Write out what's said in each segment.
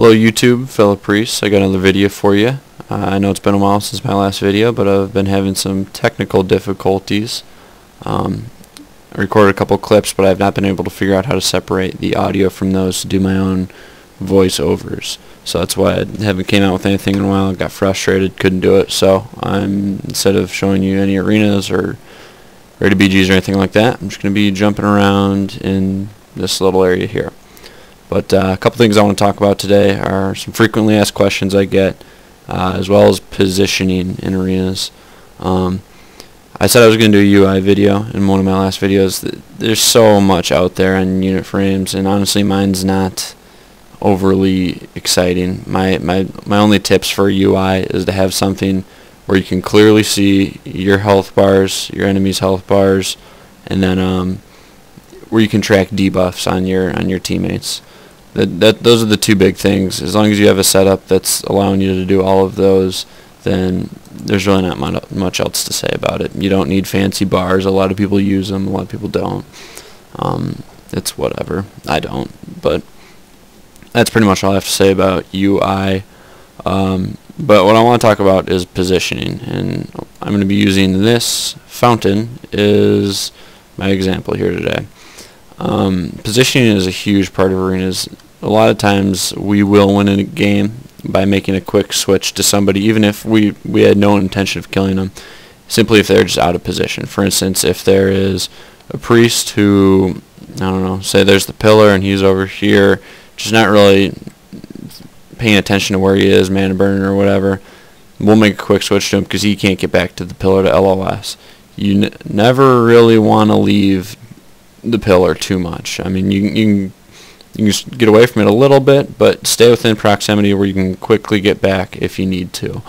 Hello YouTube, fellow priests. I got another video for you. I know it's been a while since my last video, but I've been having some technical difficulties. I recorded a couple clips, but I've not been able to figure out how to separate the audio from those to do my own voiceovers. So that's why I haven't came out with anything in a while. I got frustrated, couldn't do it. So instead of showing you any arenas or ready BGs or anything like that, I'm just going to be jumping around in this little area here. But a couple things I want to talk about today are some frequently asked questions I get, as well as positioning in arenas. I said I was going to do a UI video in one of my last videos. There's so much out there on unit frames, and honestly mine's not overly exciting. My only tips for UI is to have something where you can clearly see your health bars, your enemy's health bars, and then where you can track debuffs on your teammates. Those are the two big things. As long as you have a setup that's allowing you to do all of those, then there's really not much else to say about it. You don't need fancy bars. A lot of people use them. A lot of people don't. It's whatever. I don't. But that's pretty much all I have to say about UI. But what I want to talk about is positioning, and I'm going to be using this fountain as my example here today. Positioning is a huge part of arenas. A lot of times we will win a game by making a quick switch to somebody, even if we had no intention of killing them, simply if they're just out of position. For instance, if there is a priest who, I don't know, say there's the pillar and he's over here, just not really paying attention to where he is, mana burning or whatever, we'll make a quick switch to him because he can't get back to the pillar to LOS. You never really want to leave the pillar too much. I mean, you can just get away from it a little bit, but stay within proximity where you can quickly get back if you need to.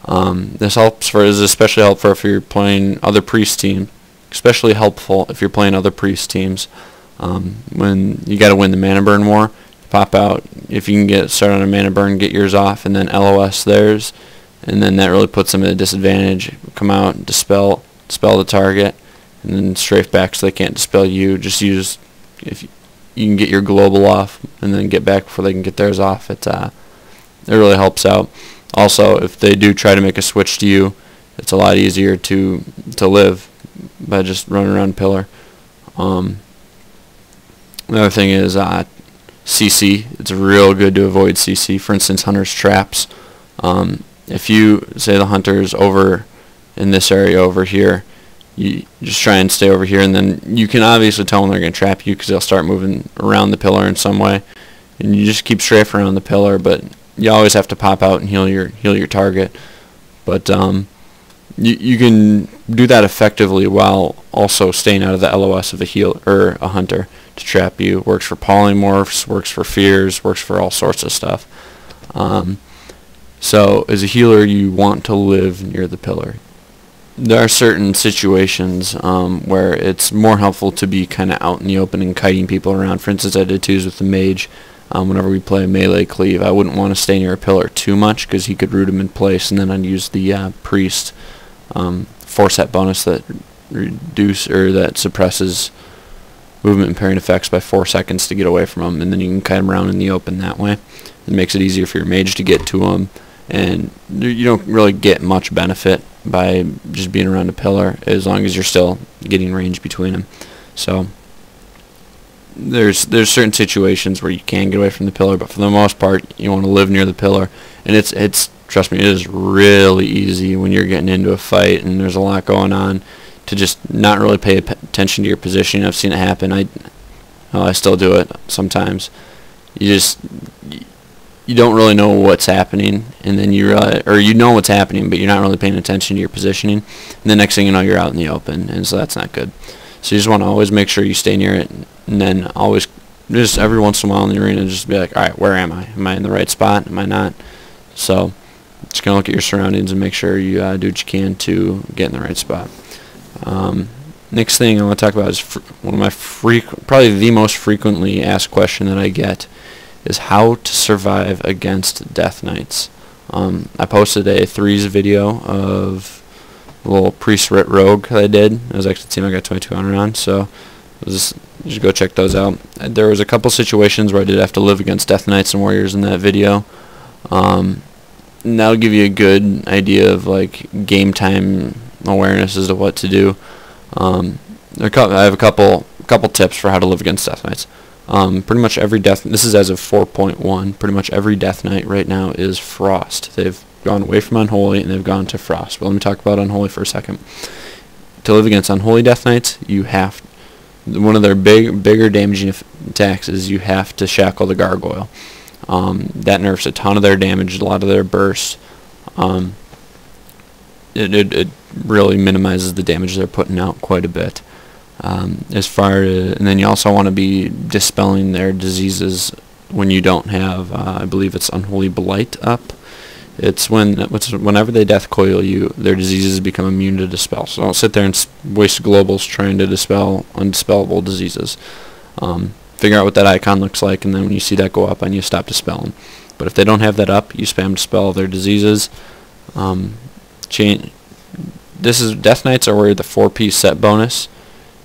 This is especially helpful if you're playing other priest teams. Especially helpful if you're playing other priest teams. When you got to win the mana burn war, pop out. If you can get started on a mana burn, get yours off, and then LOS theirs, and then that really puts them at a disadvantage. Come out, dispel the target, and then strafe back so they can't dispel you. Just use, if you can get your global off and then get back before they can get theirs off. It really helps out. Also, if they do try to make a switch to you, it's a lot easier to live by just running around pillar. Another thing is CC. It's real good to avoid CC. For instance, hunter's traps. If you say the hunter's over in this area over here, you just try and stay over here, and then you can obviously tell when they're going to trap you because they'll start moving around the pillar in some way, and you just keep strafing around the pillar, but you always have to pop out and heal your target. But you can do that effectively while also staying out of the LOS of a hunter to trap you. Works for polymorphs, works for fears, works for all sorts of stuff. So as a healer, you want to live near the pillar. There are certain situations where it's more helpful to be kind of out in the open and kiting people around. For instance, I did twos with the mage. Whenever we play melee cleave, I wouldn't want to stay near a pillar too much because he could root him in place, and then I'd use the priest four-set bonus that suppresses movement and parrying effects by 4 seconds to get away from him, and then you can kite him around in the open that way. It makes it easier for your mage to get to him, and you don't really get much benefit by just being around a pillar as long as you're still getting range between them. So there's certain situations where you can get away from the pillar, but for the most part you want to live near the pillar. And it's trust me, it is really easy when you're getting into a fight and there's a lot going on to just not really pay attention to your position. I've seen it happen. I still do it sometimes. You don't really know what's happening, and then you know what's happening, but you're not really paying attention to your positioning, and the next thing you know, you're out in the open, and so that's not good. So you just want to always make sure you stay near it, and then always, just every once in a while in the arena, just be like, all right, where am I? Am I in the right spot? Am I not? So just gonna look at your surroundings and make sure you do what you can to get in the right spot. Next thing I want to talk about is one of my probably the most frequently asked question that I get is how to survive against death knights. I posted a threes video of a little priest rogue that I did. It was actually the team I got 2200 on, so You should go check those out. There was a couple situations where I did have to live against Death Knights and Warriors in that video. And that'll give you a good idea of like game time awareness as to what to do. I have a couple tips for how to live against Death Knights. Pretty much every this is as of 4.1. Pretty much every Death Knight right now is Frost. They've gone away from Unholy and they've gone to Frost. But let me talk about Unholy for a second. To live against Unholy Death Knights, you have one of their bigger damaging attacks is you have to shackle the Gargoyle. That nerfs a ton of their damage, a lot of their burst. It really minimizes the damage they're putting out quite a bit. And then you also want to be dispelling their diseases when you don't have, I believe it's Unholy Blight up. It's whenever they death coil you, their diseases become immune to dispel. So don't sit there and waste globals trying to dispel undispellable diseases. Figure out what that icon looks like, and then when you see that go up, and you stop dispelling. But if they don't have that up, you spam dispel their diseases. Death Knights are where the 4-piece set bonus.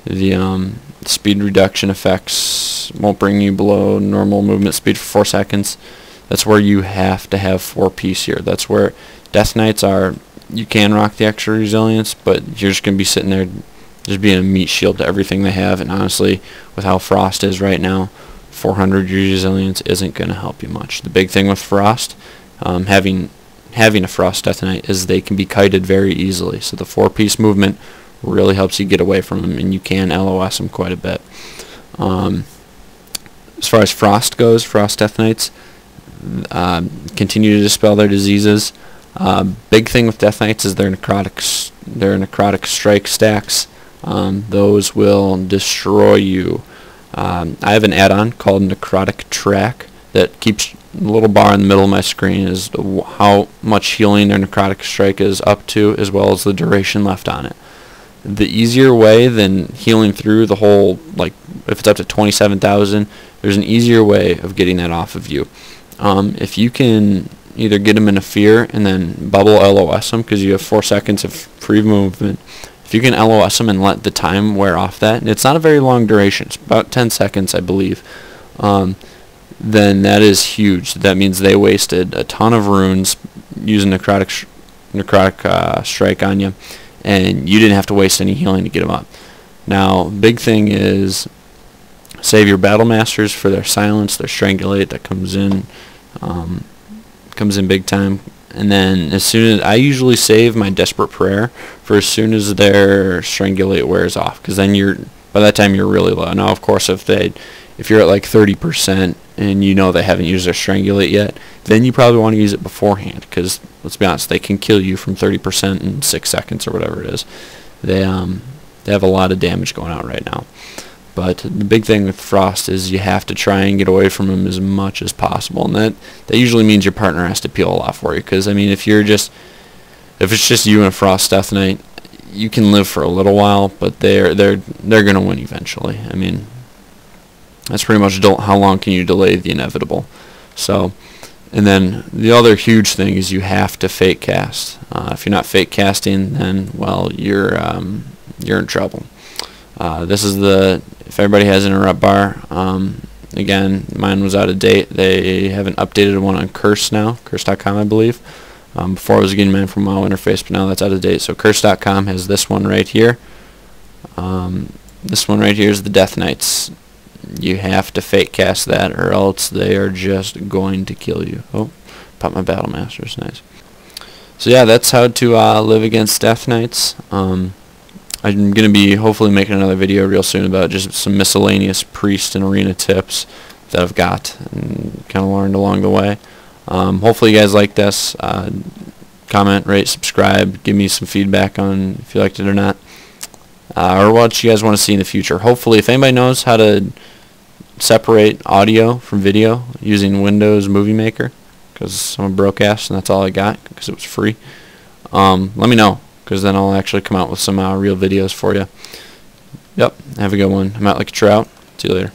The speed reduction effects won't bring you below normal movement speed for 4 seconds. That's where you have to have 4-piece here. That's where Death Knights are. You can rock the extra resilience, but you're just going to be sitting there just being a meat shield to everything they have. And honestly, with how Frost is right now, 400 resilience isn't going to help you much. The big thing with Frost, having a Frost Death Knight, is they can be kited very easily. So the 4-piece movement really helps you get away from them, and you can LOS them quite a bit. As far as Frost goes, Frost Death Knights, continue to dispel their diseases. Big thing with Death Knights is their necrotic strike stacks. Those will destroy you. I have an add-on called Necrotic Track that keeps a little bar in the middle of my screen is how much healing their necrotic strike is up to, as well as the duration left on it. The easier way than healing through the whole, like if it's up to 27,000, there's an easier way of getting that off of you. If you can either get them in a fear and then bubble LOS them, because you have 4 seconds of free movement. If you can LOS them and let the time wear off that, and it's not a very long duration, it's about 10 seconds I believe, then that is huge. That means they wasted a ton of runes using necrotic strike on you, and you didn't have to waste any healing to get them up. Now, big thing is save your battle masters for their silence, their strangulate that comes in big time. And then as soon as I usually save my desperate prayer for as soon as their strangulate wears off, because then by that time you're really low. Now, of course, if you're at like 30% and you know they haven't used their strangulate yet, then you probably want to use it beforehand, because let's be honest, they can kill you from 30% in 6 seconds or whatever it is. They have a lot of damage going on right now. But the big thing with Frost is you have to try and get away from him as much as possible, and that usually means your partner has to peel a lot for you. Because I mean, if it's just you and a Frost Death Knight, you can live for a little while, but they're gonna win eventually. I mean, that's pretty much how long can you delay the inevitable. So, and then the other huge thing is you have to fake cast. If you're not fake casting, then well, you're in trouble. This is if everybody has an interrupt bar, again, mine was out of date. They have an updated one on Curse now, curse.com I believe. Before I was getting mine from WoW interface, but now that's out of date. So curse.com has this one right here. This one right here is the Death Knights. You have to fake cast that, or else they are just going to kill you. Oh, pop my battle masters, nice. So yeah, that's how to live against Death Knights. I'm going to be hopefully making another video real soon about just some miscellaneous priest and arena tips that I've got and kind of learned along the way. Hopefully you guys like this. Comment, rate, subscribe, give me some feedback on if you liked it or not, or what you guys want to see in the future. Hopefully, if anybody knows how to separate audio from video using Windows Movie Maker, because I'm a broke ass and that's all I got because it was free, let me know, because then I'll actually come out with some real videos for you. Yep, have a good one. I'm out like a trout. See you later.